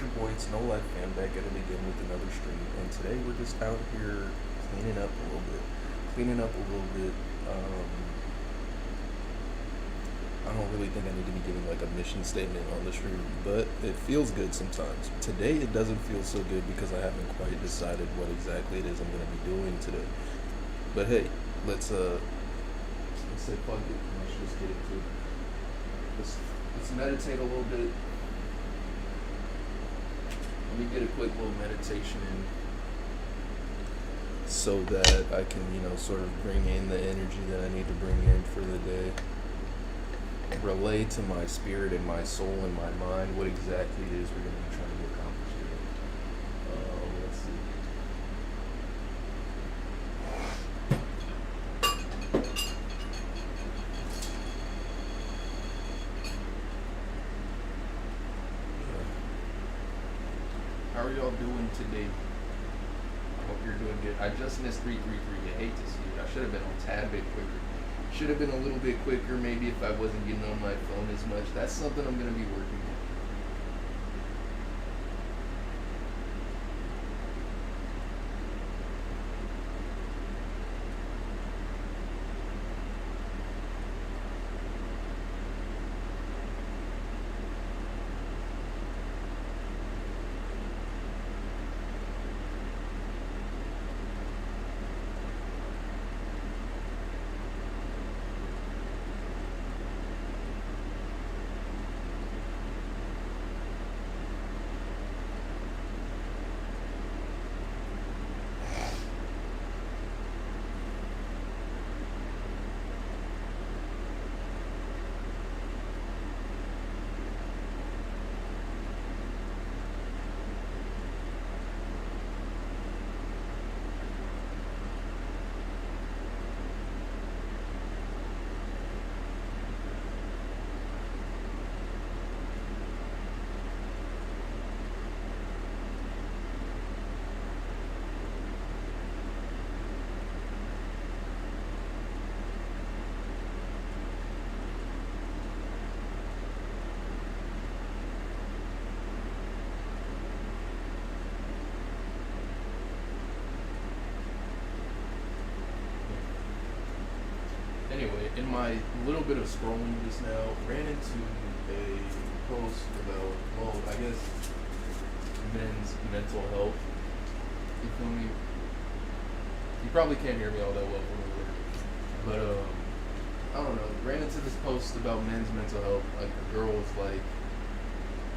your boy, it's Knowlifefam, back at it again with another stream. And today we're just out here cleaning up a little bit. Cleaning up a little bit. I don't really think I need to be giving like a mission statement on the stream, but it feels good sometimes. Today it doesn't feel so good because I haven't quite decided what exactly it is I'm gonna be doing today. But hey, let's say fuck it. Let's just get into it. Let's meditate a little bit. Let me get a quick little meditation in so that I can, sort of bring in the energy that I need to bring in for the day. Relay to my spirit and my soul and my mind what exactly it is we're going to be trying to accomplish today. Let's see. How are y'all doing today? I hope you're doing good. I just missed 333. I hate to see it. I should have been a tad bit quicker. Should have been a little bit quicker, maybe, if I wasn't getting on my phone as much. That's something I'm going to be working on. Anyway, in my little bit of scrolling just now, ran into a post about, well, I guess, men's mental health. You feel me? You probably can't hear me all that well from over there. But, I don't know, ran into this post about men's mental health. Like, a girl was like,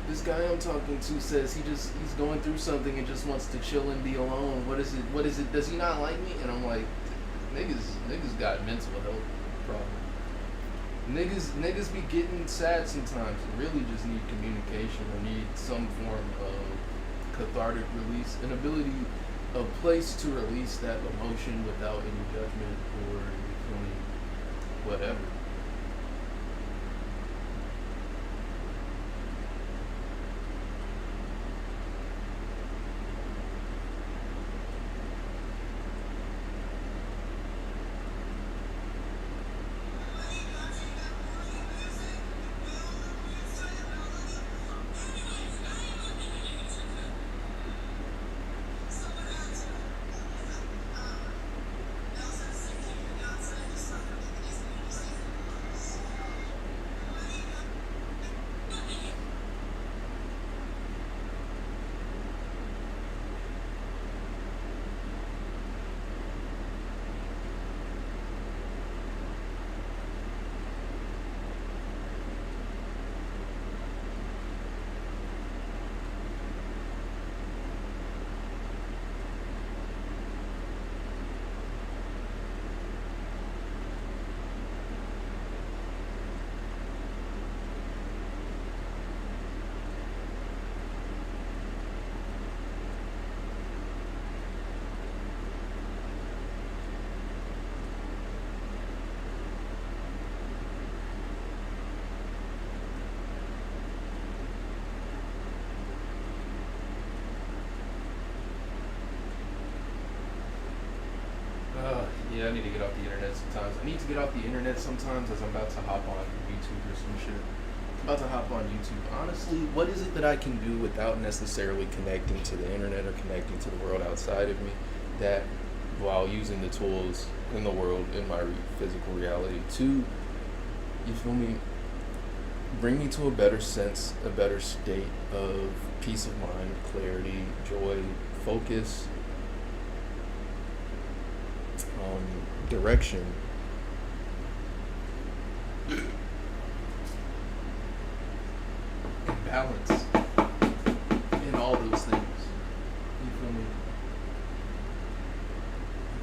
this guy I'm talking to says he's going through something and just wants to chill and be alone. What is it? Does he not like me? And I'm like, niggas got mental health problem. Niggas be getting sad sometimes and really just need communication or need some form of cathartic release, an ability, a place to release that emotion without any judgment or whatever. Yeah, I need to get off the internet sometimes. I need to get off the internet sometimes as I'm about to hop on YouTube or some shit. about to hop on YouTube. Honestly, what is it that I can do without necessarily connecting to the internet or connecting to the world outside of me, that while using the tools in the world, in my physical reality, to, you feel me, bring me to a better sense, a better state of peace of mind, clarity, joy, focus, direction, and balance in all those things. You feel me?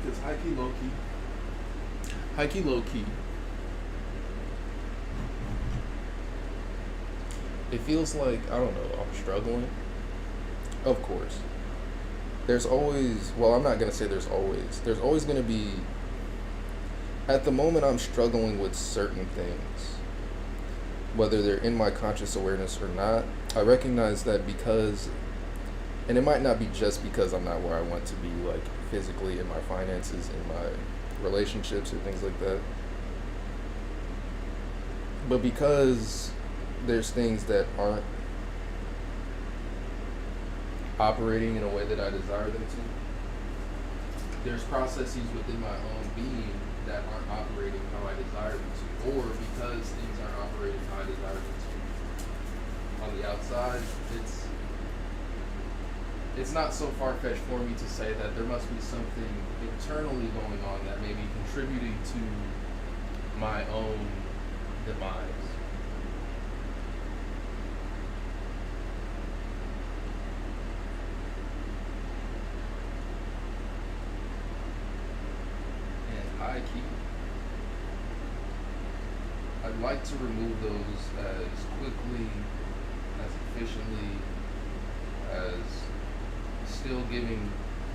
Because high key, low key, it feels like, I don't know, I'm struggling. Of course. There's always, well, I'm not going to say there's always going to be, at the moment I'm struggling with certain things, whether they're in my conscious awareness or not. I recognize that because, and it might not be just because I'm not where I want to be, like physically, in my finances, in my relationships or things like that, but because there's things that aren't operating in a way that I desire them to. There's processes within my own being that aren't operating how I desire them to, or because things aren't operating how I desire them to. On the outside, it's not so far-fetched for me to say that there must be something internally going on that may be contributing to my own demise. High key, I'd like to remove those as quickly, as efficiently, as still giving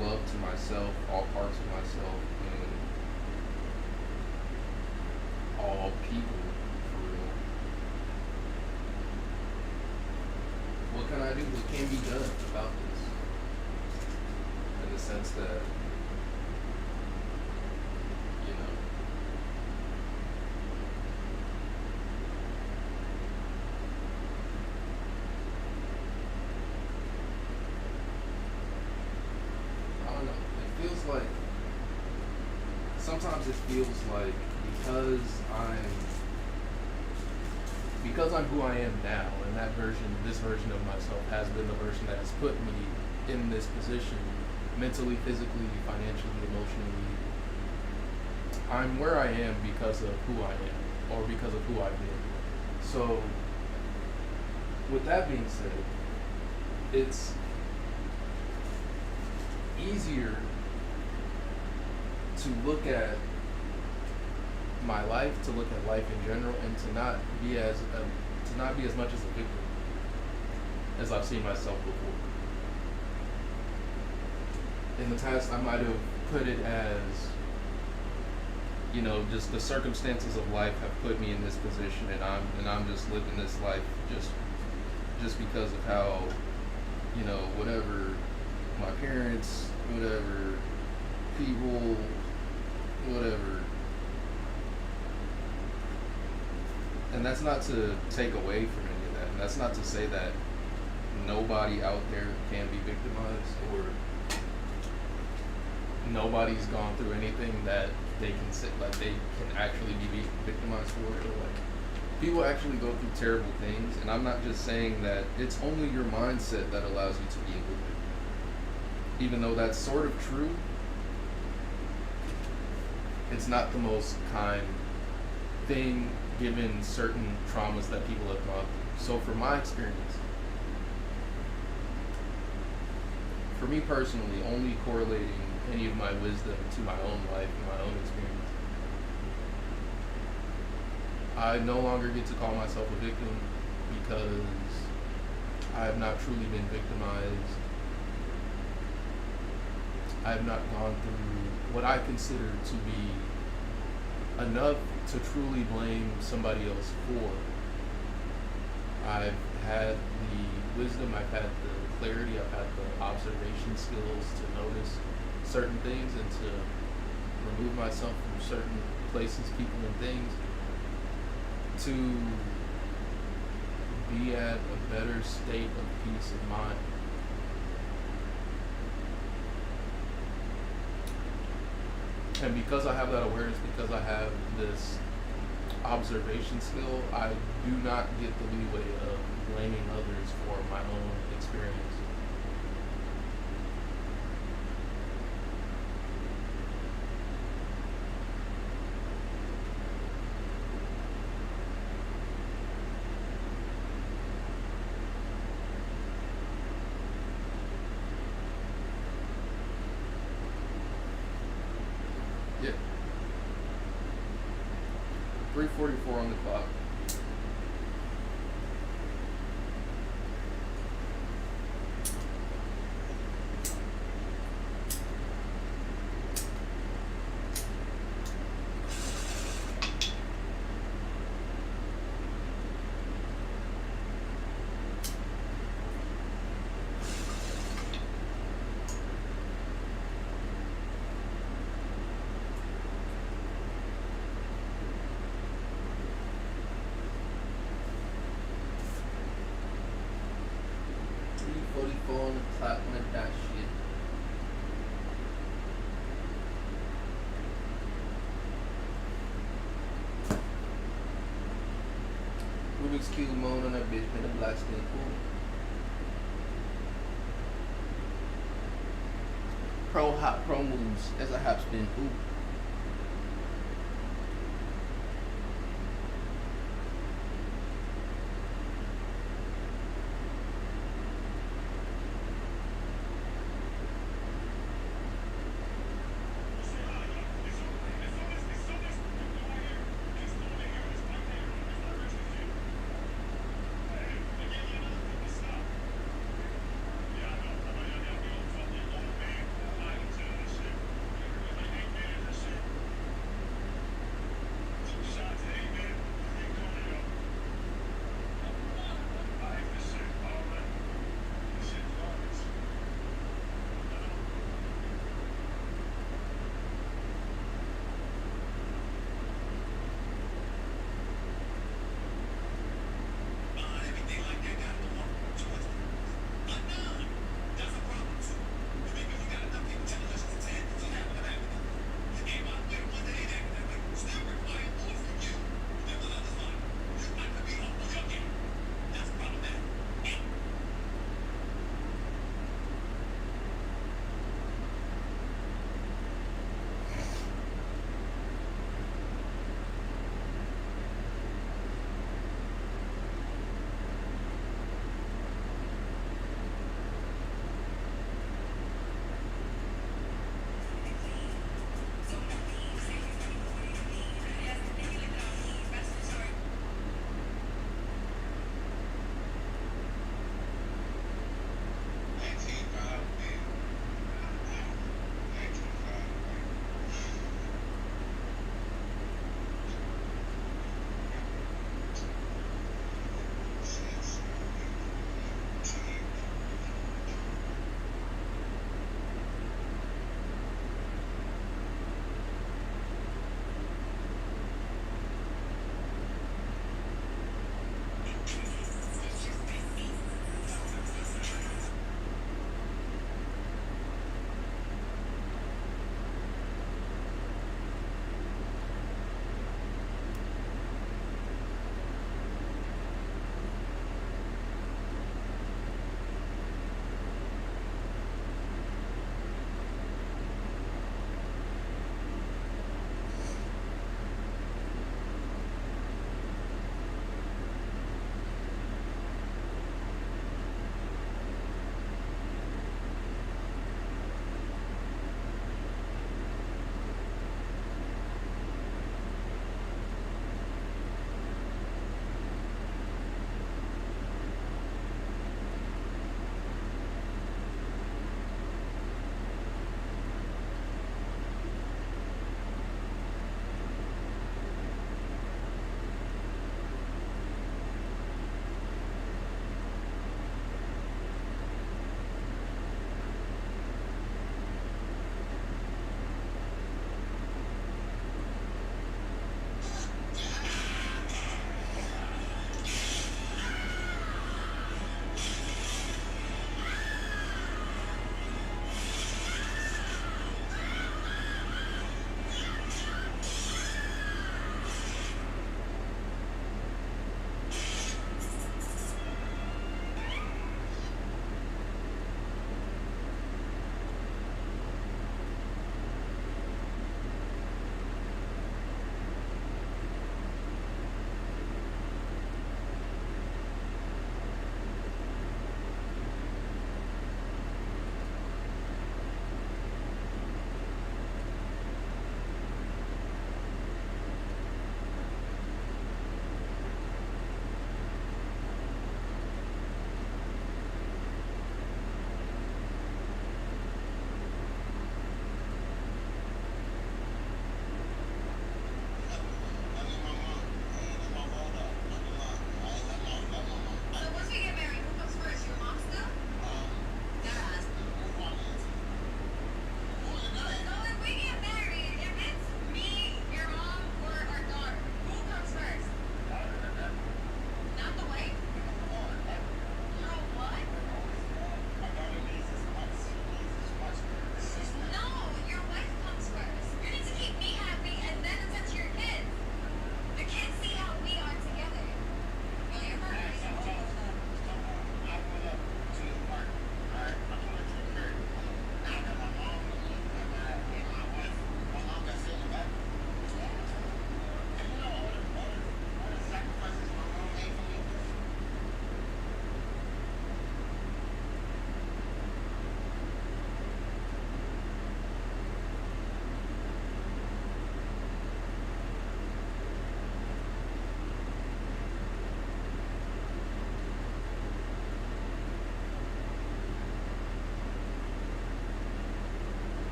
love to myself, all parts of myself, and all people, for real. What can I do? What can be done about this? In the sense that, like, sometimes it feels like because I'm who I am now, and this version of myself has been the version that has put me in this position, mentally, physically, financially, emotionally. I'm where I am because of who I am, or because of who I've been. So, with that being said, it's easier to look at my life, to look at life in general, and to not be as much as a victim as I've seen myself before. In the past, I might have put it as, just the circumstances of life have put me in this position, and I'm just living this life just because of how, whatever my parents, whatever people, whatever. And that's not to take away from any of that. And that's not to say that nobody out there can be victimized, or nobody's gone through anything that they can say, like, they can actually be victimized for. Or like, people actually go through terrible things, and I'm not just saying that it's only your mindset that allows you to be a victim. Even though that's sort of true, it's not the most kind thing given certain traumas that people have gone through. So from my experience, for me personally, only correlating any of my wisdom to my own life and my own experience, I no longer get to call myself a victim because I have not truly been victimized. I have not gone through what I consider to be enough to truly blame somebody else for. I've had the wisdom, I've had the clarity, I've had the observation skills to notice certain things and to remove myself from certain places, people, and things, to be at a better state of peace of mind. And because I have that awareness, because I have this observation skill, I do not get the leeway of blaming others for my own experience. Yeah. 3:44 on the clock. On the clock with that shit. Rubik's Cube mode on that bitch, man. The black skin cool. Pro moves as a hop spin. Ooh.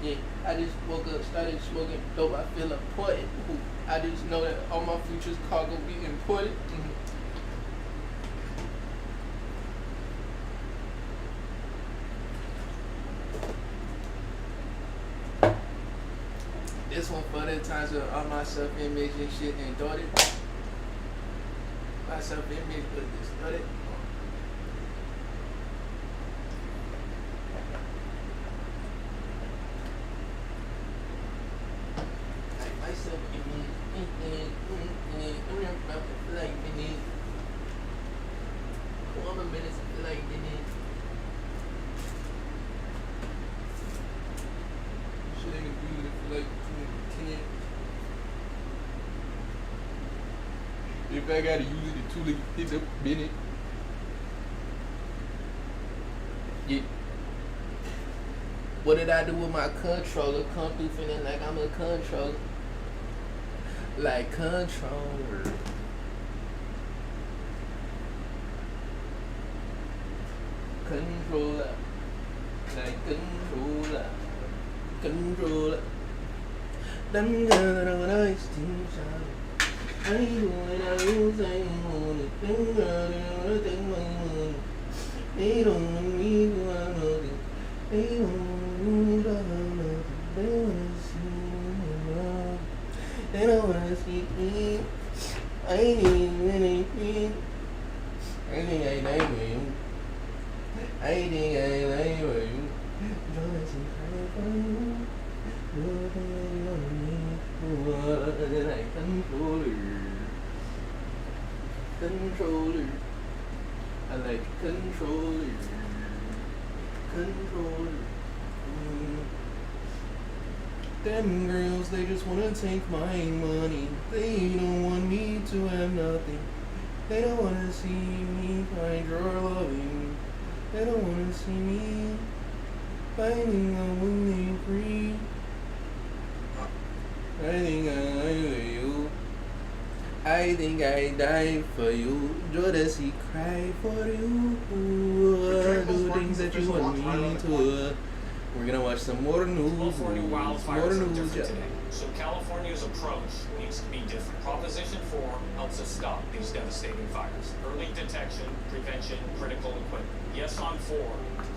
Yeah, I just woke up, started smoking dope. I feel important. I just know that all my future's cargo be imported. This one for the times where all my self-image and shit distorted. My self-image was distorted. My self-image, like minutes. All the minutes like minutes. Shit ain't good for like 10. If I gotta use it to hit up minute. Yeah. What did I do with my controller? Come through feeling like I'm a controller. Like controller. Controller. Like controller. Controller. Them girls are nice things. I do what I use, I want it. Them girls are take my money. They don't want me to have nothing. They don't want me to have nothing. They wanna see me love. They don't wanna see me. I ain't anything. I think I like you. I think I like you. Just cry for you. You think I love me. Like controller. Controller. I like controller. Controller. Them girls, they just wanna take my money. They don't want me to have nothing. They don't wanna see me find your loving. They don't wanna see me finding a winning free. I think I like you. I think I die for you. Jodeci cry for you. Do things that you want me to. We're gonna watch some more news. California wildfires are different today, so California's approach needs to be different. Proposition 4 helps us stop these devastating fires. Early detection, prevention, critical equipment. Yes on 4,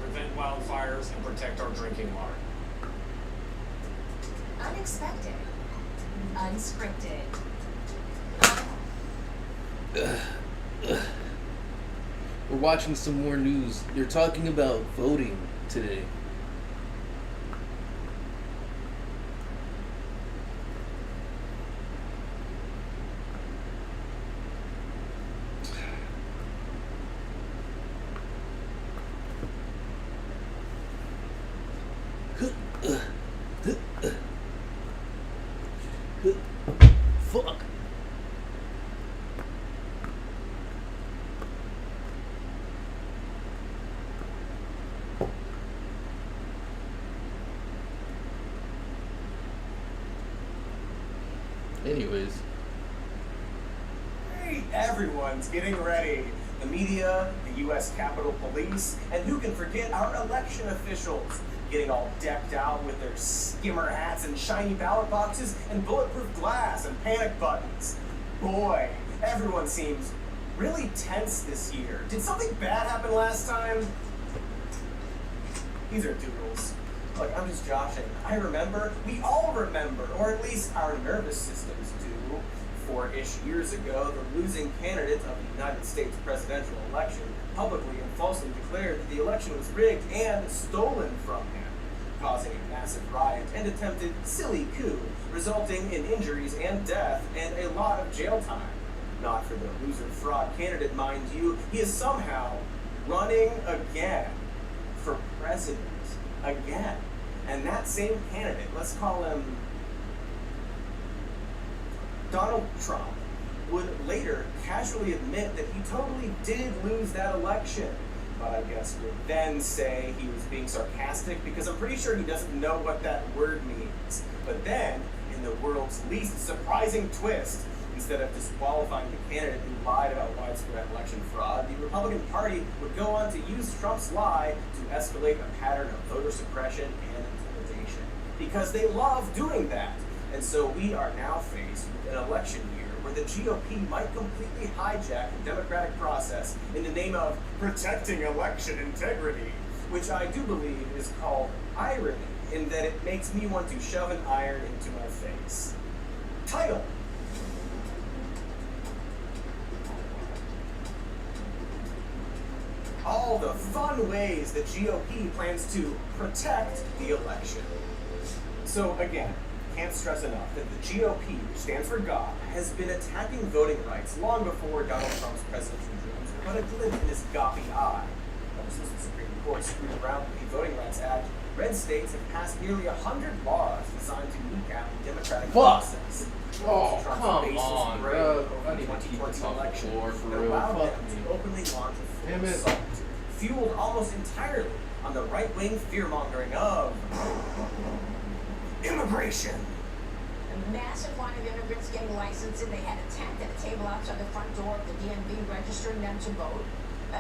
prevent wildfires and protect our drinking water. Unexpected. Unscripted. We're watching some more news. They're talking about voting today. Fuck. Anyways. Hey, everyone's getting ready. The media, the U.S. Capitol Police, and who can forget our election officials getting all decked out with their skimmer hats and shiny ballot boxes and bulletproof glass and panic buttons. Boy, everyone seems really tense this year. Did something bad happen last time? These are doodles. Look, I'm just joshing. I remember, we all remember, or at least our nervous systems do. 4-ish years ago, the losing candidate of the United States presidential election publicly and falsely declared that the election was rigged and stolen from him, causing a massive riot and attempted silly coup, resulting in injuries and death and a lot of jail time. Not for the loser fraud candidate, mind you. He is somehow running again for president again. And that same candidate, let's call him Donald Trump, would later casually admit that he totally did lose that election. But I guess would then say he was being sarcastic because I'm pretty sure he doesn't know what that word means. But then, in the world's least surprising twist, Instead of disqualifying the candidate who lied about widespread election fraud, the Republican Party would go on to use Trump's lie to escalate a pattern of voter suppression and intimidation. Because they love doing that. And so we are now faced with an election year where the GOP might completely hijack the democratic process in the name of protecting election integrity, which I do believe is called irony, in that it makes me want to shove an iron into my face. Title: all the fun ways the GOP plans to protect the election. So again, can't stress enough that the GOP, which stands for God, has been attacking voting rights long before Donald Trump's presidential dreams were but a glint in his gawky eye. Ever since the Supreme Court screwed around with the Voting Rights Act, red states have passed nearly 100 laws designed to kneecap the democratic process. Oh, Trump's come basis on, grade bro. over I the need to keep 2020 this off the election floor for that real. allowed Fuck them me. to openly launch a full Damn it. assault, fueled almost entirely on the right-wing fear-mongering of immigration. A massive line of immigrants getting licensed, and they had a tent at a table outside the front door of the DMV registering them to vote.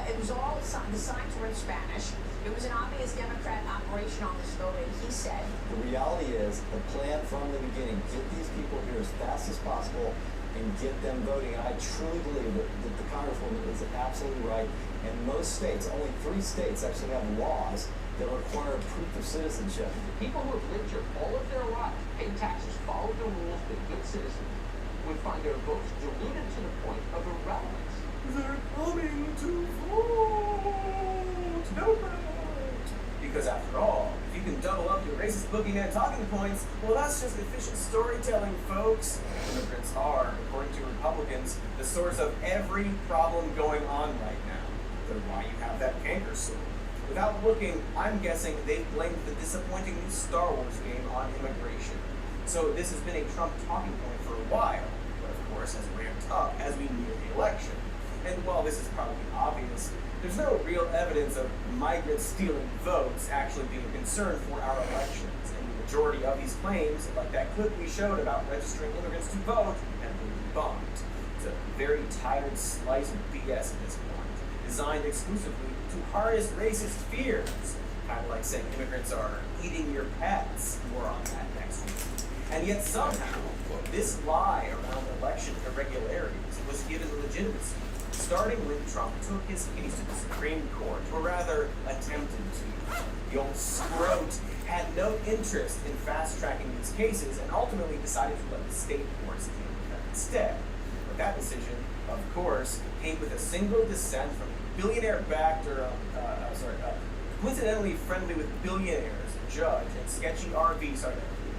It was all, the signs were in Spanish. It was an obvious Democrat operation on this voting, he said. The reality is, the plan from the beginning, get these people here as fast as possible and get them voting. And I truly believe that the Congresswoman is absolutely right. And most states, only 3 states actually have laws that require proof of citizenship. People who have lived here all of their lives, paid taxes, followed the rules, been good citizens, would find their votes diluted to the point of irrelevance. They're coming to vote! Democrat! Because after all, if you can double up your racist boogeyman talking points, well, that's just efficient storytelling, folks. Immigrants are, according to Republicans, the source of every problem going on right now. They're why you have that canker sore. Without looking, I'm guessing they've blamed the disappointing new Star Wars game on immigration. So this has been a Trump talking point for a while, but of course has ramped up as we near the election. And while this is probably obvious, there's no real evidence of migrants stealing votes actually being a concern for our elections. And the majority of these claims, like that clip we showed about registering immigrants to vote, have been debunked. It's a very tired slice of BS at this point, designed exclusively to harness racist fears. Kind of like saying immigrants are eating your pets. More on that next week. And yet somehow, this lie around election irregularities was given legitimacy, starting when Trump took his case to the Supreme Court, or rather, attempted to. The old scrote had no interest in fast-tracking these cases and ultimately decided to let the state courts deal with them instead. But that decision, of course, came with a single dissent from billionaire-backed, coincidentally friendly with billionaires, judge, and sketchy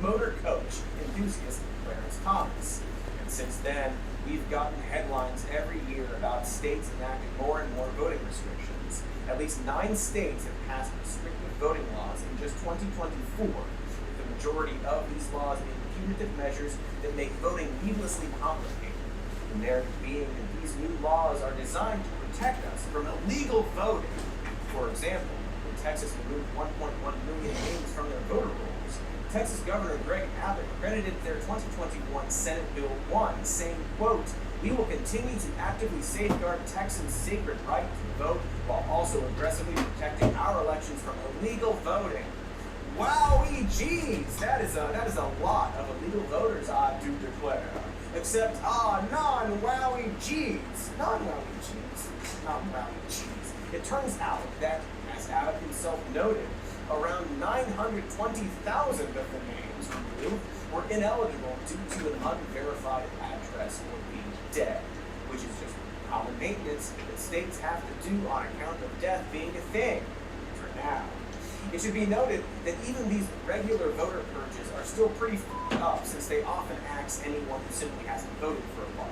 motor coach enthusiast Clarence Thomas. And since then, we've gotten headlines every year about states enacting more and more voting restrictions. At least 9 states have passed restrictive voting laws in just 2024, with the majority of these laws being punitive measures that make voting needlessly complicated. The narrative being that these new laws are designed to protect us from illegal voting. For example, when Texas removed 1.1 million names from their voter rolls, Texas Governor Greg Abbott credited their 2021 Senate Bill 1, saying, quote, "We will continue to actively safeguard Texans' sacred right to vote while also aggressively protecting our elections from illegal voting." Wowee geez, that is a lot of illegal voters, I do declare. Except, non-wowie geez. Non-wowie geez. Non-wowie geez. It turns out that, as Abbott himself noted, around 920,000 of the names removed were ineligible due to an unverified address or being dead, which is just common maintenance that states have to do on account of death being a thing, for now. It should be noted that even these regular voter purges are still pretty f***ed up, since they often axe anyone who simply hasn't voted for a while.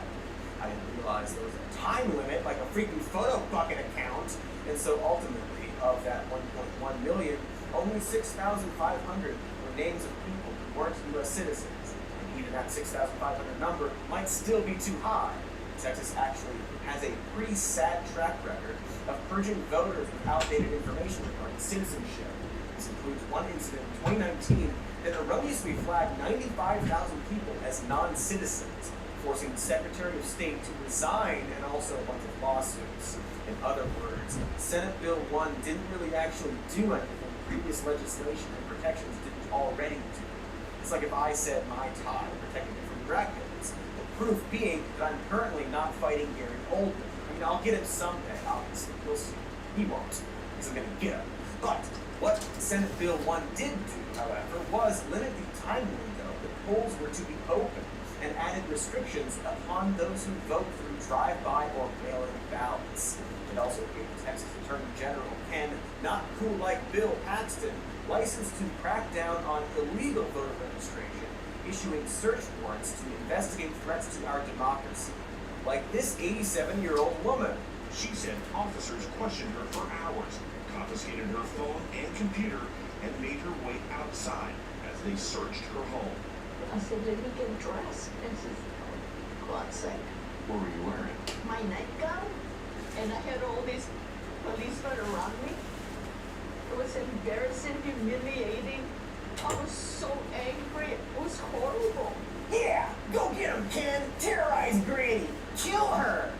I didn't realize there was a time limit, like a freaking photo bucket account, and so ultimately, of that 1.1 million, only 6,500 were names of people who weren't U.S. citizens, and even that 6,500 number might still be too high. Texas actually has a pretty sad track record of purging voters with outdated information regarding citizenship. This includes one incident in 2019 that erroneously flagged 95,000 people as non-citizens, forcing the Secretary of State to resign, and also a bunch of lawsuits. In other words, Senate Bill 1 didn't really actually do anything previous legislation and protections didn't already do. It's like if I said my tie protected me from Dracula's, the proof being that I'm currently not fighting Gary Oldman. I mean, I'll get him someday, obviously. We'll see. He won't, because I'm going to get him. But what Senate Bill 1 did do, however, was limit the time window that polls were to be open and added restrictions upon those who vote through drive-by or mail-in ballots. It also gave Texas Attorney General Ken, not cool like Bill Paxton, license to crack down on illegal voter registration, issuing search warrants to investigate threats to our democracy. Like this 87-year-old woman. She said officers questioned her for hours, confiscated her phone and computer, and made her wait outside as they searched her home. I said, let me get dressed. And she said, oh, God's sake. What were you wearing? My nightgown, and I had all these policemen around me. It was embarrassing, humiliating. I was so angry. It was horrible. Yeah, go get him, Ken. Terrorize Granny. Kill her.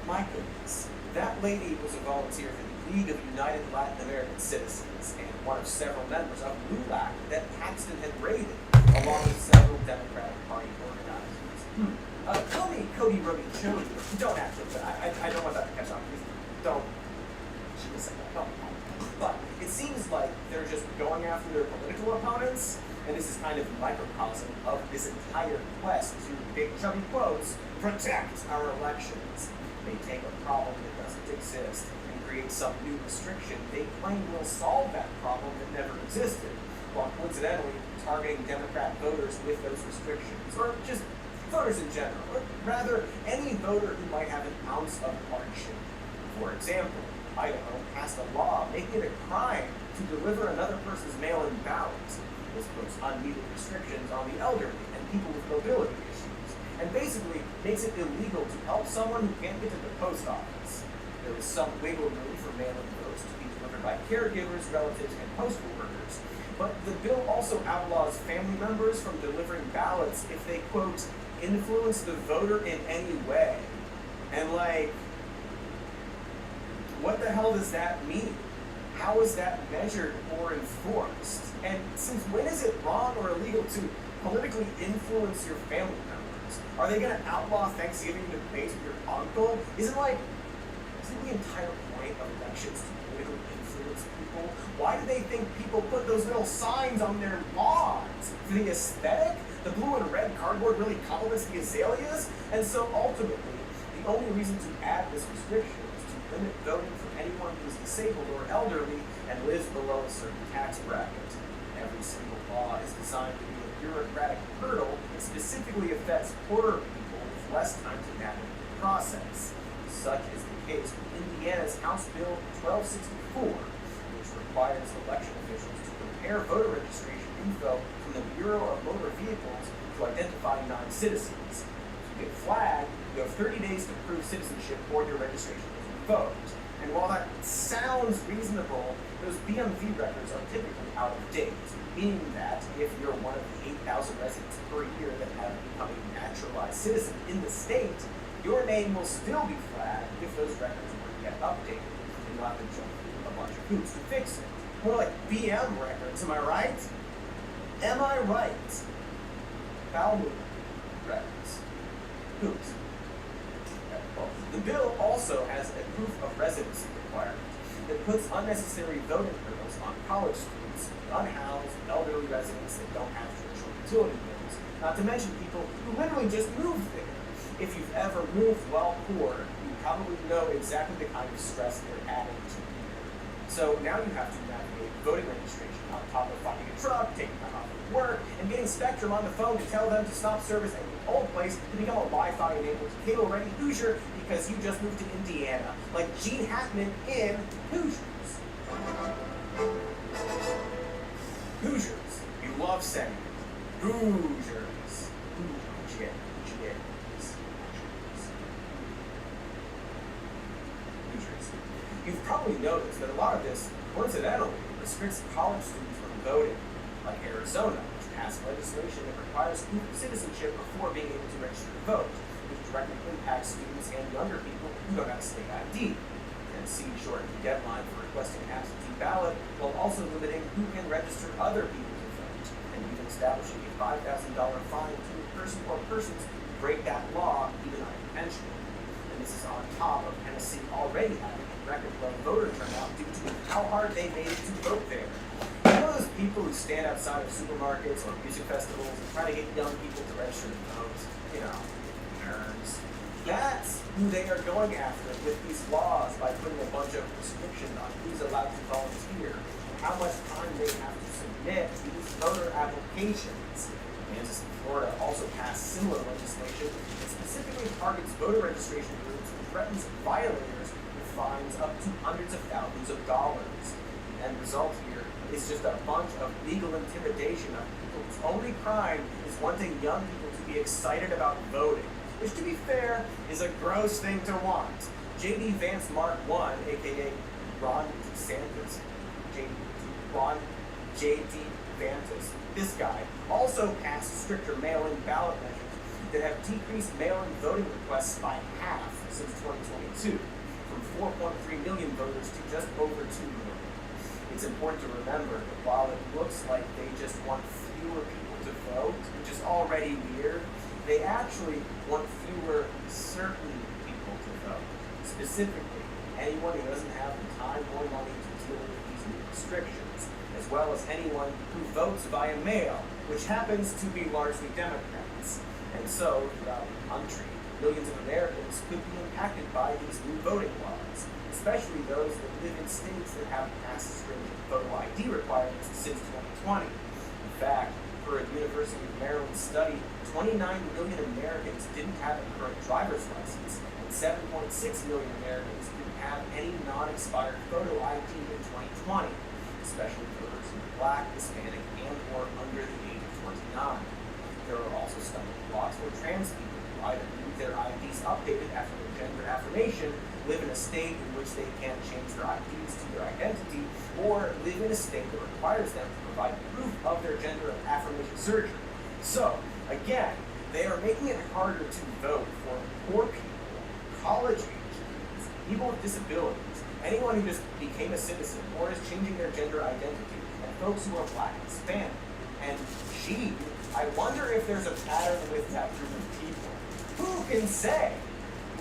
My goodness. That lady was a volunteer for the League of United Latin American Citizens and one of several members of LULAC that Paxton had raided, along with several Democratic Party organizers. Call me Cody Roby Chody. Don't actually, but I don't want that to catch on. Please don't. She was like, oh. But it seems like they're just going after their political opponents, and this is kind of a microcosm of this entire quest to, big chubby quotes, protect our elections. They take a problem that doesn't exist and create some new restriction they claim will solve that problem that never existed, while coincidentally targeting Democrat voters with those restrictions, or just voters in general, or rather any voter who might have an ounce of hardship. For example, Idaho passed a law making it a crime to deliver another person's mail-in ballot. This puts unneeded restrictions on the elderly and people with mobility issues, and basically makes it illegal to help someone who can't get to the post office. There is some wiggle room for mail-in votes to be delivered by caregivers, relatives, and postal workers, but the bill also outlaws family members from delivering ballots if they, quote, influence the voter in any way. And like, what the hell does that mean? How is that measured or enforced? And since when is it wrong or illegal to politically influence your family members? Are they going to outlaw Thanksgiving debates with your uncle? Isn't the entire point of elections to politically influence people? Why do they think people put those little signs on their lawns? For the aesthetic? The blue and red cardboard really complements the azaleas? And so ultimately, the only reason to add this restriction is to limit voting for anyone who is disabled or elderly and lives below a certain tax bracket. Every single law is designed to be a bureaucratic hurdle that specifically affects poorer people with less time to navigate the process. Such is the case with Indiana's House Bill 1264, which requires election officials to prepare voter registration info from the Bureau of Motor Vehicles to identify non-citizens. If you get flagged, you have 30 days to prove citizenship or your registration is revoked. And while that sounds reasonable, those BMV records are typically out of date, meaning that if you're one of the 8,000 residents per year that have become a naturalized citizen in the state, your name will still be flagged if those records weren't yet updated, and you'll have to jump through a bunch of hoops to fix it. More like BM records, am I right? Am I right? Bowel movement records. Hoops. Well, the bill also has a proof of residency requirement that puts unnecessary voting hurdles on college students, unhoused, elderly residents that don't have traditional utility bills, not to mention people who literally just moved there. If you've ever moved while poor, you probably know exactly the kind of stress they're adding to you. So now you have to navigate voting registration on top of finding a truck, taking time off of work, and getting Spectrum on the phone to tell them to stop service at your old place to become a Wi-Fi enabled cable-ready Hoosier because you just moved to Indiana, like Gene Hackman in Hoosiers. Hoosiers. You love saying it. Hoosiers. Hoosiers. You've probably noticed that a lot of this, coincidentally, restricts college students from voting, like Arizona, which passed legislation that requires proof of citizenship before being able to register to vote. directly impacts students and younger people who don't have state ID. Tennessee shortened the deadline for requesting an absentee ballot while also limiting who can register other people to vote, and even establishing a $5,000 fine to a person or persons who break that law, even unintentionally. And this is on top of Tennessee already having a record low voter turnout due to how hard they made it to vote there. You know those people who stand outside of supermarkets or music festivals and try to get young people to register to vote? You know, nerds. That's who they are going after with these laws by putting a bunch of restrictions on who's allowed to volunteer and how much time they have to submit these voter applications. Kansas and Florida also passed similar legislation that specifically targets voter registration groups and threatens violators with fines up to hundreds of thousands of dollars. The end result here is just a bunch of legal intimidation of people whose only crime is wanting young people to be excited about voting, which, to be fair, is a gross thing to want. J.D. Vance Mark I, aka Ron DeSantis, J.D. Vantis, this guy, also passed stricter mail-in ballot measures that have decreased mail-in voting requests by half since 2022, from 4.3 million voters to just over 2 million. It's important to remember that while it looks like they just want fewer people to vote, which is already weird, they actually want fewer certain people to vote. Specifically, anyone who doesn't have the time or money to deal with these new restrictions, as well as anyone who votes via mail, which happens to be largely Democrats. And so, throughout the country, millions of Americans could be impacted by these new voting laws, especially those that live in states that have passed stringent photo ID requirements since 2020. In fact, per a University of Maryland study, 29 million Americans didn't have a current driver's license, and 7.6 million Americans didn't have any non-expired photo ID in 2020, especially voters who are Black, Hispanic, and or under the age of 29. There are also stumbling blocks for trans people who either need their IDs updated after their gender affirmation, live in a state in which they can't change their IDs to their identity, or live in a state that requires them to provide proof of their gender affirmation surgery. So, again, they are making it harder to vote for poor people, college-age kids, people with disabilities, anyone who just became a citizen or is changing their gender identity, and folks who are Black and Hispanic. And gee, I wonder if there's a pattern with that group of people. Who can say?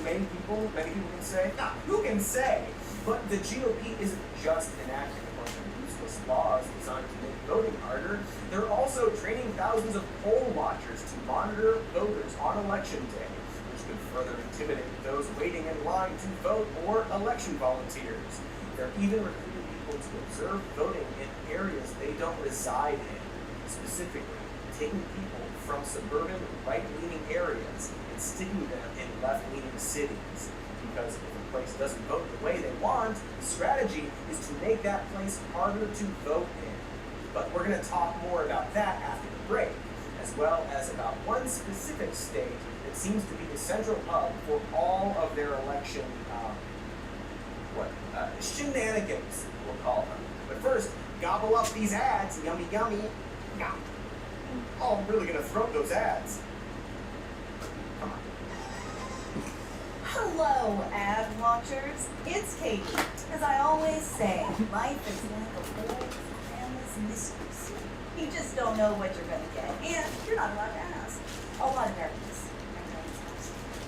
Many people can say, nah, who can say? But the GOP isn't just enacting a bunch of useless laws designed to make voting harder. They're also training thousands of poll watchers to monitor voters on election day, which could further intimidate those waiting in line to vote or election volunteers. They're even recruiting people to observe voting in areas they don't reside in, specifically taking people from suburban right-leaning areas and sticking them in left-leaning cities. Because if a place doesn't vote the way they want, the strategy is to make that place harder to vote in. But we're going to talk more about that after the break, as well as about one specific state that seems to be the central hub for all of their election shenanigans, we'll call them. But first, gobble up these ads, yummy yummy. Yum. Oh, I'm really going to throw those ads. Come on. Hello, ad watchers. It's Katie. As I always say, life is like a old grandma's mystery. You just don't know what you're going to get, and you're not allowed to ask. A lot of Americans.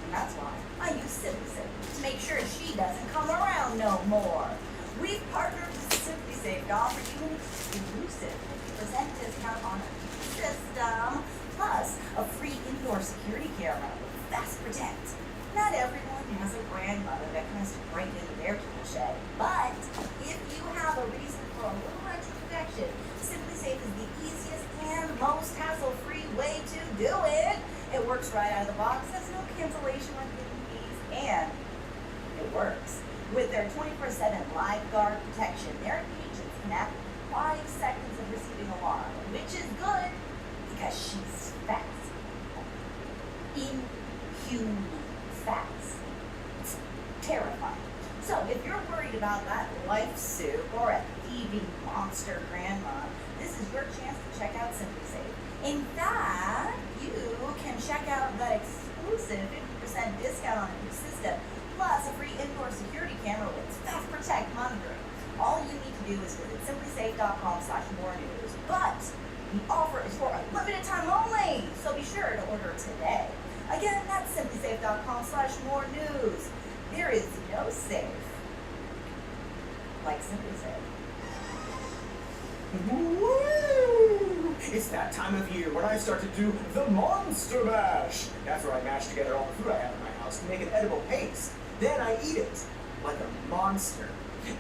And that's why I use SimpliSafe to make sure she doesn't come around no more. We've partnered with SimpliSafe to offer you an exclusive 50% discount on a system, plus a free indoor security camera with Fast Protect. Not everyone has a grandmother that has to break into their tool shed, but if you have a reason for a little extra protection, SimpliSafe is the easiest and most hassle-free way to do it. It works right out of the box, has no cancellation or hidden fees, and it works. With their 24/7 live guard protection, their agents can act 5 seconds of receiving alarm, which is good because she's fast. Inhuman fast. It's terrifying. So if you're worried about that life suit or a thieving monster grandma, this is your chance to check out SimpliSafe. In fact, you can check out that exclusive 50% 20% discount on a new system, plus a free indoor security camera with Theft Protect monitoring. All you need to do is visit simplysafe.com/more-news. But the offer is for a limited time only, so be sure to order today. Again, that's simplysafe.com/more-news. There is no safe like SimpliSafe. Woo! It's that time of year when I start to do the Monster Mash. That's where I mash together all the food I have in my house to make an edible paste. Then I eat it like a monster.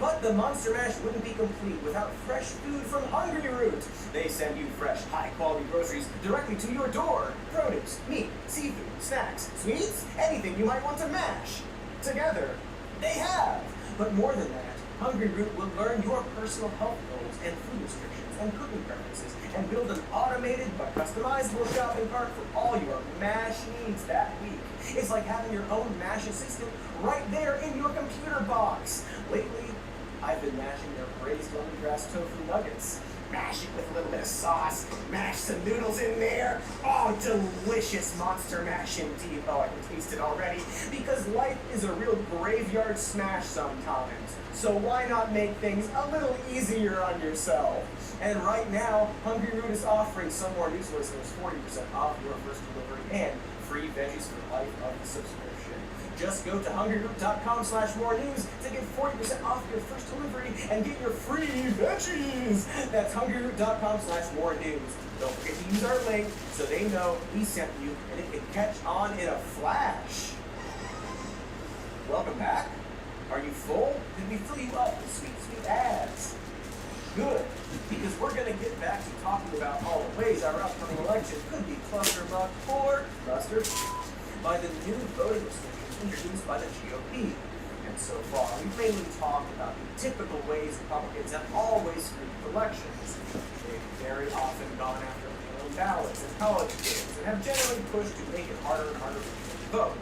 But the Monster Mash wouldn't be complete without fresh food from Hungry Root. They send you fresh, high-quality groceries directly to your door. Produce, meat, seafood, snacks, sweets, anything you might want to mash. Together, they have. But more than that, Hungry Root will learn your personal health goals and food restrictions and cooking preferences and build an automated but customizable shopping cart for all your MASH needs that week. It's like having your own MASH assistant right there in your computer box. Lately, I've been mashing their braised lemongrass tofu nuggets. Mash it with a little bit of sauce, mash some noodles in there. Oh, delicious Monster Mash indeed. Oh, I can taste it already. Because life is a real graveyard smash sometimes. So why not make things a little easier on yourself? And right now, Hungry Root is offering some more news listeners 40% off your first delivery and free veggies for life of the subscription. Just go to hungryroot.com/more-news to get 40% off your first delivery and get your free veggies. That's hungryroot.com/more-news. Don't forget to use our link so they know we sent you and it can catch on in a flash. Welcome back. Are you full? Did we fill you up with sweet, sweet ads? Good, because we're going to get back to talking about all the ways our upcoming election could be clustermuck or cluster by the new voting restrictions introduced by the GOP. And so far, we've mainly talked about the typical ways Republicans have always screwed elections. They've very often gone after mail-in ballots and college kids and have generally pushed to make it harder and harder for people to vote.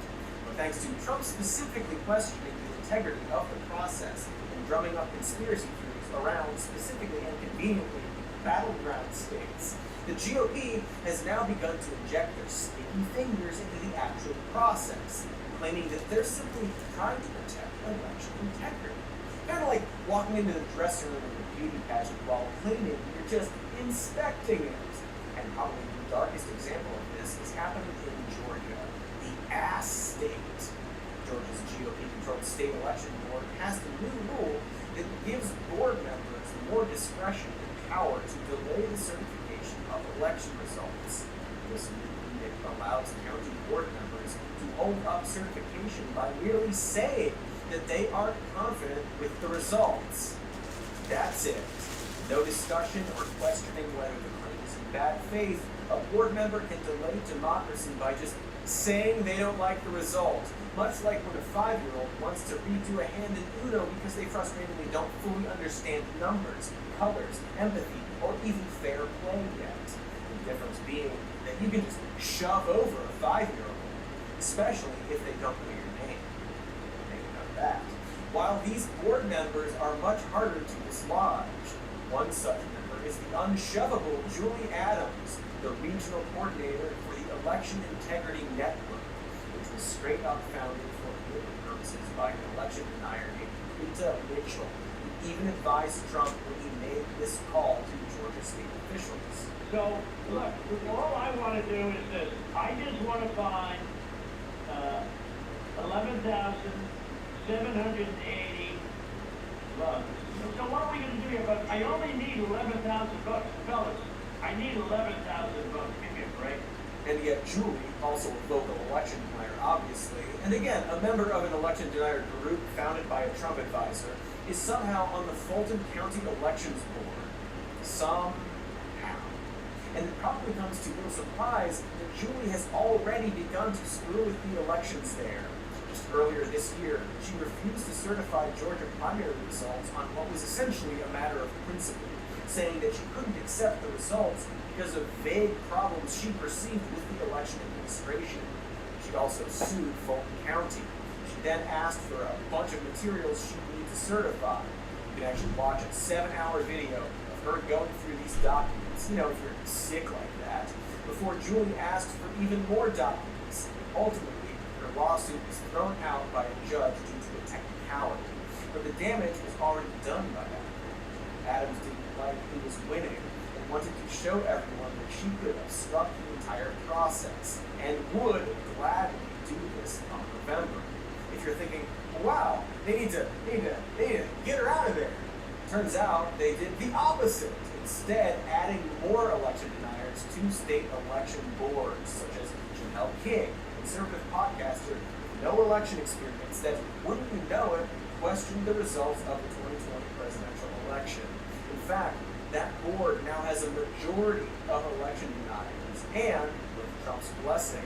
But thanks to Trump specifically questioning the integrity of the process and drumming up conspiracy theories around specifically and conveniently battleground states, the GOP has now begun to inject their sticky fingers into the actual process, claiming that they're simply trying to protect election integrity. Kind of like walking into the dressing room of a beauty pageant while claiming you're just inspecting it. And probably the darkest example of this is happening in Georgia, the ass state. Georgia's GOP-controlled state election board passed a new rule that gives board members more discretion and power to delay the certification of election results. This new edict allows county board members to hold up certification by merely saying that they aren't confident with the results. That's it. No discussion or questioning whether the claim is in bad faith. A board member can delay democracy by just saying they don't like the result. Much like when a 5-year-old wants to redo a hand in Uno because they frustratedly don't fully understand numbers, colors, empathy, or even fair play yet. The difference being that you can just shove over a 5-year-old, especially if they don't know your name. Think about that. While these board members are much harder to dislodge, one such member is the unshovable Julie Adams, the regional coordinator for the Election Integrity Network, which was straight up founded for political purposes by an election denier named Rita Mitchell, who even advised Trump when he made this call to Georgia state officials. So, look, all I want to do is this. I just want to find 11,780 votes. So what are we going to do here? But I only need 11,000 votes. Fellas, I need 11,000 votes. Give me a break. And yet Julie, also a local election denier, obviously, and again, a member of an election denier group founded by a Trump advisor, is somehow on the Fulton County Elections Board. Somehow. And it probably comes to no surprise that Julie has already begun to screw with the elections there. Just earlier this year, she refused to certify Georgia primary results on what was essentially a matter of principle, saying that she couldn't accept the results because of vague problems she perceived with the election administration. She also sued Fulton County. She then asked for a bunch of materials she needed to certify. You can actually watch a 7-hour video of her going through these documents, you know, if you're sick like that, before Julie asked for even more documents. Ultimately, her lawsuit was thrown out by a judge due to a technicality, but the damage was already done by that. Adams didn't like who was winning and wanted to show everyone that she could obstruct the entire process and would gladly do this come November. If you're thinking, wow, they need to get her out of there. Turns out they did the opposite, instead adding more election deniers to state election boards, such as Janelle King, a conservative podcaster with no election experience that, wouldn't you know it, questioned the results of the 2020 presidential election. In fact, that board now has a majority of election deniers, and, with Trump's blessing,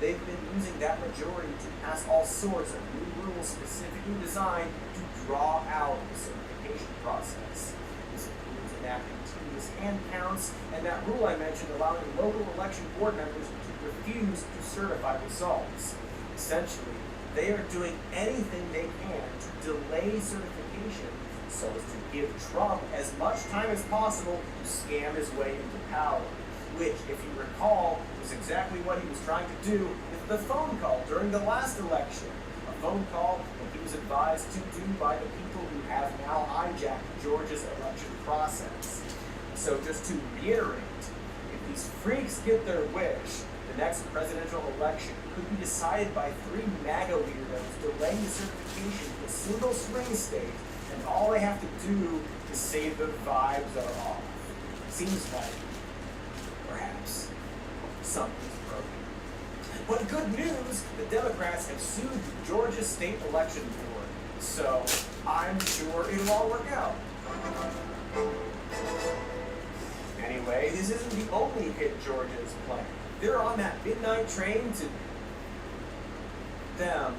they've been using that majority to pass all sorts of new rules specifically designed to draw out the certification process. This includes enacting tedious hand counts, and that rule I mentioned allowing local election board members to refuse to certify results. Essentially, they are doing anything they can to delay certification so as to give Trump as much time as possible to scam his way into power, which, if you recall, was exactly what he was trying to do with the phone call during the last election, a phone call that he was advised to do by the people who have now hijacked Georgia's election process. So just to reiterate, if these freaks get their wish, the next presidential election could be decided by 3 MAGA weirdos delaying the certification to a single swing state, and all they have to do is say the vibes are off. Seems like, perhaps, something's broken. But good news, the Democrats have sued the Georgia State Election Board, so I'm sure it'll all work out. Anyway, this isn't the only hit Georgia is playing. They're on that midnight train to them.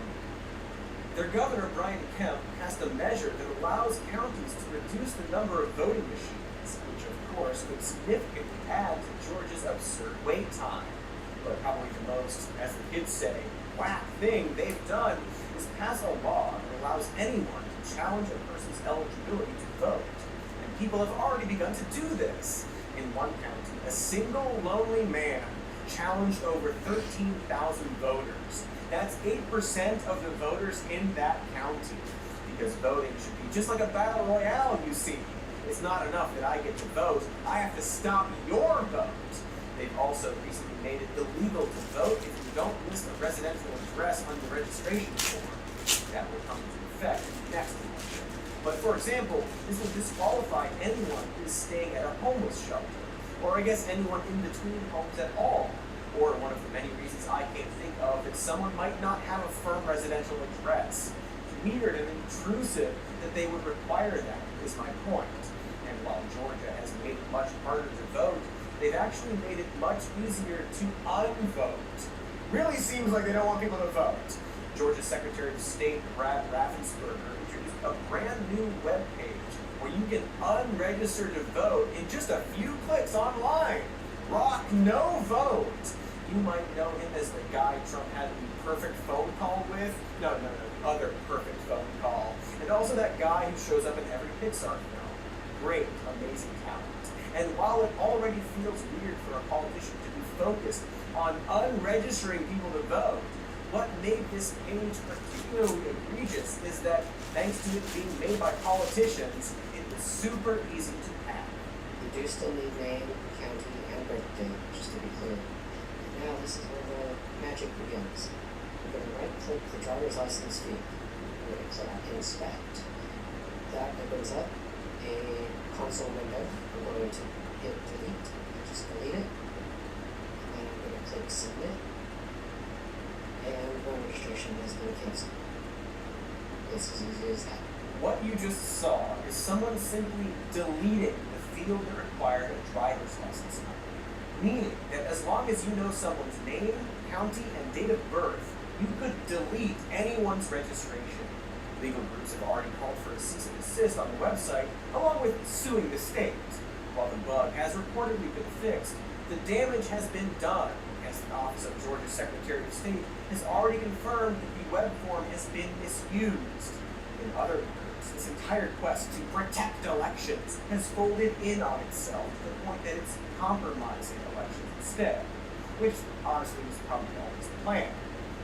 Their governor, Brian Kemp, passed a measure that allows counties to reduce the number of voting machines, which of course would significantly add to Georgia's absurd wait time. But probably the most, as the kids say, whack thing they've done is pass a law that allows anyone to challenge a person's eligibility to vote. And people have already begun to do this. In one county, a single lonely man challenged over 13,000 voters. That's 8% of the voters in that county. Because voting should be just like a battle royale, you see. It's not enough that I get to vote, I have to stop your vote. They've also recently made it illegal to vote if you don't list a residential address on your registration form. That will come into effect in the next election. But for example, this will disqualify anyone who is staying at a homeless shelter, or I guess anyone in between homes at all. Or one of the many reasons I can't think of that someone might not have a firm residential address. It's weird and intrusive that they would require that, is my point. And while Georgia has made it much harder to vote, they've actually made it much easier to unvote. Really seems like they don't want people to vote. Georgia's Secretary of State, Brad Raffensperger, introduced a brand new webpage where you can unregister to vote in just a few clicks online. Rock no vote. You might know him as the guy Trump had the perfect phone call with. No, the other perfect phone call. And also that guy who shows up in every Pixar film. Great, amazing talent. And while it already feels weird for a politician to be focused on unregistering people to vote, what made this page particularly egregious is that, thanks to it being made by politicians, it was super easy to hack. You do still need name, county, and birthday, just to be clear. Now this is where the magic begins. We're going to right-click the driver's license feed. We're going to click Inspect. That opens up a console window. We're going to hit Delete. Just delete it. And then I'm going to click Submit. And voter registration has been canceled. It's as easy as that. What you just saw is someone simply deleting the field that required a driver's license number. Meaning that as long as you know someone's name, county, and date of birth, you could delete anyone's registration. Legal groups have already called for a cease and desist on the website, along with suing the state. While the bug has reportedly been fixed, the damage has been done, as the Office of Georgia's Secretary of State has already confirmed that the web form has been misused. In other words, this entire quest to protect elections has folded in on itself to the point that it's compromising elections instead, which honestly was probably always the plan.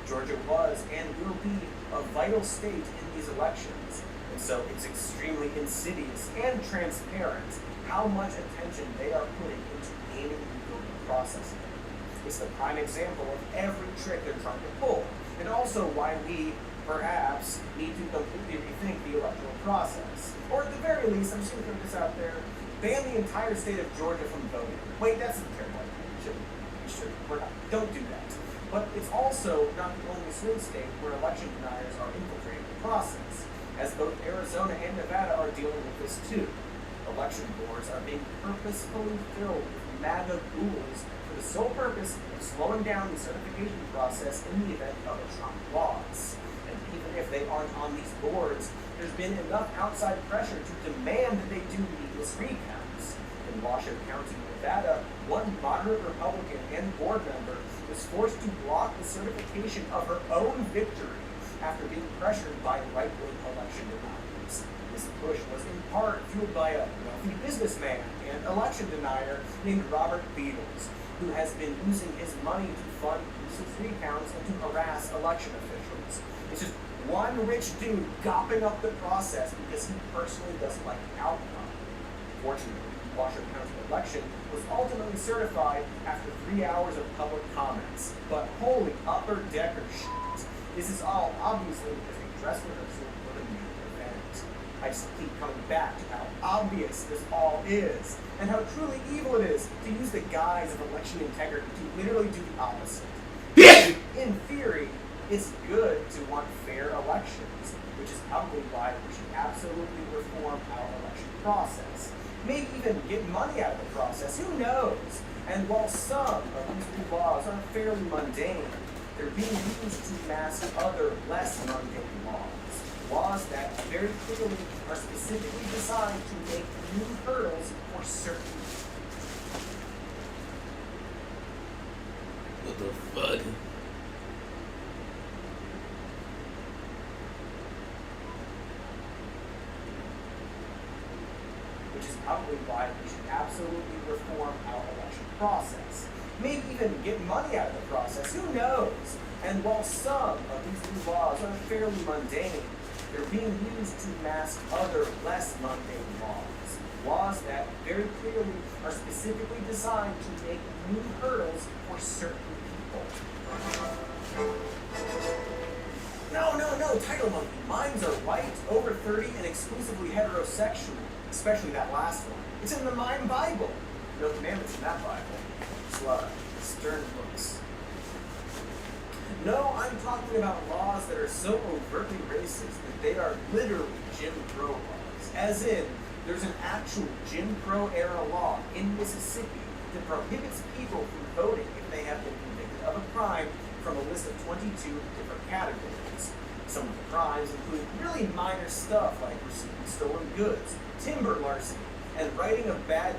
Georgia was and will be a vital state in these elections, and so it's extremely insidious and transparent how much attention they are putting into gaining the voting process. It's the prime example of every trick they're trying to pull, and also why we, perhaps, need to completely rethink the electoral process. Or at the very least, I'm just going to throw this out there, ban the entire state of Georgia from voting. Wait, that's a terrible idea. Don't do that. But it's also not the only swing state where election deniers are infiltrating the process, as both Arizona and Nevada are dealing with this too. Election boards are being purposefully filled with MAGA ghouls for the sole purpose of slowing down the certification process in the event of a Trump loss. And even if they aren't on these boards, there's been enough outside pressure to demand that they do needless recounts. In Washoe County, Nevada, one moderate Republican and board member was forced to block the certification of her own victory after being pressured by right-wing election deniers. This push was in part fueled by a wealthy businessman and election denier named Robert Beatles, who has been using his money to fund useless recounts and to harass election officials. It's just one rich dude gopping up the process because he personally doesn't like the outcome. Fortunately, the Washoe County election was ultimately certified after 3 hours of public comments. But holy upper decker shit. This is all obviously because a dress rehearsal for the main event. I just keep coming back to how obvious this all is, and how truly evil it is to use the guise of election integrity to literally do the opposite. In theory, it's good to want fair elections, which is probably why we should absolutely reform our election process. Maybe even get money out of the process, who knows? And while some of these new laws are fairly mundane, they're being used to mask other less mundane laws. Laws that very clearly are specifically designed to make new hurdles for certain people. What the fuck? Which is probably why we should absolutely reform our election process. Maybe even get money out of the process, who knows? And while some of these new laws are fairly mundane, they're being used to mask other less mundane laws. Laws that very clearly are specifically designed to make new hurdles for certain people. No, title monkey. Minds are white, over 30, and exclusively heterosexual. Especially that last one. It's in the Mind Bible. No commandments in that Bible. It's stern books. No, I'm talking about laws that are so overtly racist that they are literally Jim Crow laws. As in, there's an actual Jim Crow era law in Mississippi that prohibits people from voting if they have been convicted of a crime from a list of 22 different categories. Some of the crimes include really minor stuff like receiving stolen goods, timber larceny, and writing a bad